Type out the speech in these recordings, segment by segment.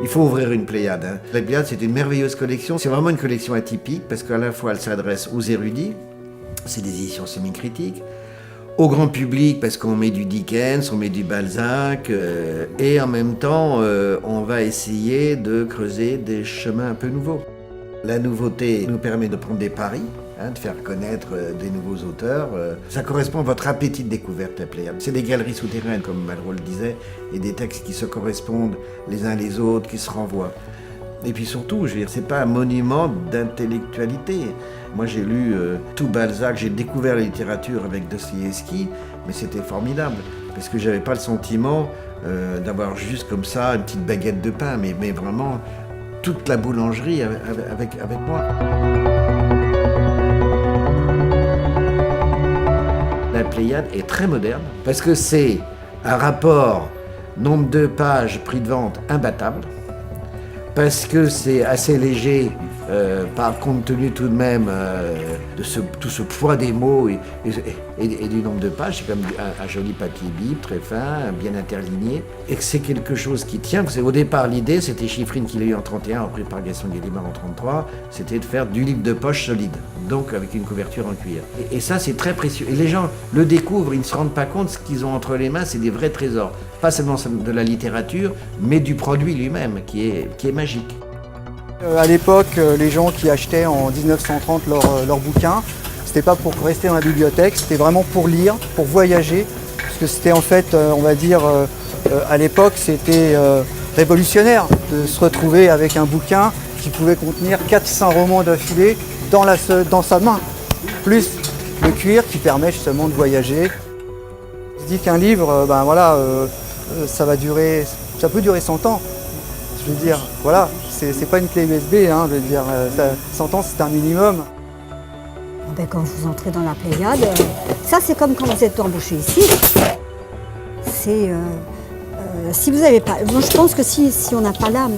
Il faut ouvrir une Pléiade. La Pléiade, c'est une merveilleuse collection. C'est vraiment une collection atypique parce qu'à la fois, elle s'adresse aux érudits, c'est des éditions semi-critiques, au grand public parce qu'on met du Dickens, on met du Balzac, et en même temps, on va essayer de creuser des chemins un peu nouveaux. La nouveauté nous permet de prendre des paris, de faire connaître des nouveaux auteurs. Ça correspond à votre appétit de découverte, la Pléiade. C'est des galeries souterraines, comme Malraux le disait, et des textes qui se correspondent les uns les autres, qui se renvoient. Et puis surtout, je veux dire, c'est pas un monument d'intellectualité. Moi, j'ai lu tout Balzac, j'ai découvert la littérature avec Dostoïevski, mais c'était formidable, parce que j'avais pas le sentiment d'avoir juste comme ça une petite baguette de pain, mais vraiment toute la boulangerie avec moi. La Pléiade est très moderne, parce que c'est un rapport nombre de pages, prix de vente imbattable, parce que c'est assez léger, par compte tenu tout de même de tout ce poids des mots et du nombre de pages. C'est comme un joli papier bible, très fin, bien interligné, et que c'est quelque chose qui tient. Parce qu'au départ, l'idée, c'était Chiffrine qui l'a eu en 31, repris par Gaston Gallimard en 33, c'était de faire du livre de poche solide, donc avec une couverture en cuir. Et ça, c'est très précieux. Et les gens le découvrent, ils ne se rendent pas compte, ce qu'ils ont entre les mains, c'est des vrais trésors. Pas seulement de la littérature, mais du produit lui-même, qui est magique. À l'époque, les gens qui achetaient en 1930 leurs bouquins, c'était pas pour rester dans la bibliothèque, c'était vraiment pour lire, pour voyager, parce que c'était en fait, on va dire, à l'époque, c'était révolutionnaire de se retrouver avec un bouquin qui pouvait contenir 400 romans d'affilée dans sa main, plus le cuir qui permet justement de voyager. On se dit qu'un livre, ça peut durer 100 ans. Je veux dire, voilà, c'est pas une clé USB, je veux dire, 100 ans c'est un minimum. Quand vous entrez dans la Pléiade, ça c'est comme quand vous êtes embauché ici. Si vous n'avez pas, moi je pense que si on n'a pas l'âme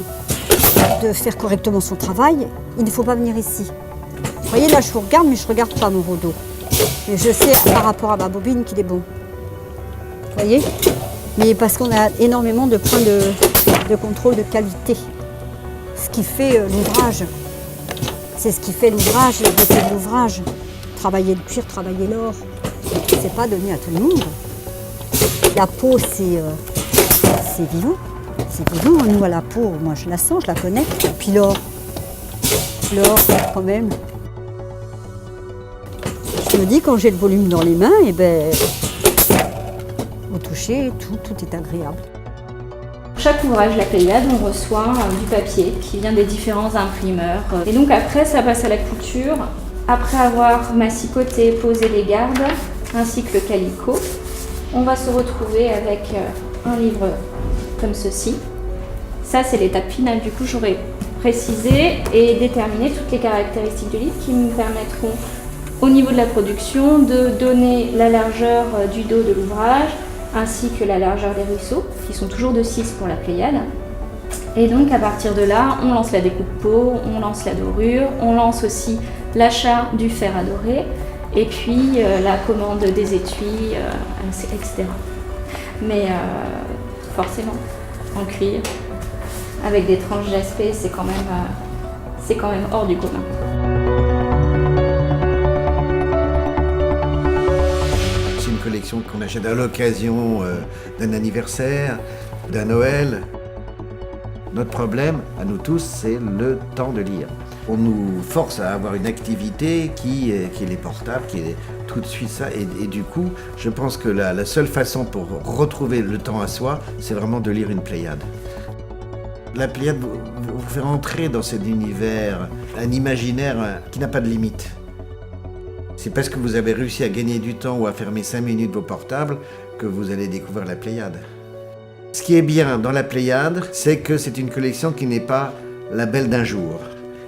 de faire correctement son travail, il ne faut pas venir ici. Vous voyez là je vous regarde, mais je ne regarde pas mon rideau. Et je sais par rapport à ma bobine qu'il est bon. Vous voyez? Mais parce qu'on a énormément de points de contrôle de qualité. Ce qui fait l'ouvrage. C'est ce qui fait l'ouvrage, la beauté de l'ouvrage. Travailler le cuir, travailler l'or, c'est pas donné à tout le monde. La peau, c'est vivant. C'est vivant, nous à la peau, moi je la sens, je la connais. Et puis l'or, quand même. Je me dis, quand j'ai le volume dans les mains, au toucher, tout est agréable. Pour chaque ouvrage, la Pléiade, on reçoit du papier qui vient des différents imprimeurs. Et donc après, ça passe à la couture. Après avoir massicoté, posé les gardes, ainsi que le calicot, on va se retrouver avec un livre comme ceci. Ça, c'est l'étape finale. Du coup, j'aurai précisé et déterminé toutes les caractéristiques du livre qui me permettront, au niveau de la production, de donner la largeur du dos de l'ouvrage, ainsi que la largeur des ruisseaux, qui sont toujours de 6 pour la Pléiade. Et donc à partir de là, on lance la découpe peau, on lance la dorure, on lance aussi l'achat du fer à dorer, et puis la commande des étuis, etc. Mais forcément, en cuir, avec des tranches d'aspect, c'est quand même hors du commun. Collection qu'on achète à l'occasion d'un anniversaire, d'un Noël. Notre problème, à nous tous, c'est le temps de lire. On nous force à avoir une activité qui est portable, qui est tout de suite ça. Et du coup, je pense que la seule façon pour retrouver le temps à soi, c'est vraiment de lire une Pléiade. La Pléiade vous fait entrer dans cet univers, un imaginaire qui n'a pas de limite. C'est parce que vous avez réussi à gagner du temps ou à fermer 5 minutes vos portables que vous allez découvrir la Pléiade. Ce qui est bien dans la Pléiade, c'est que c'est une collection qui n'est pas la belle d'un jour,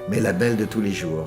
mais la belle de tous les jours.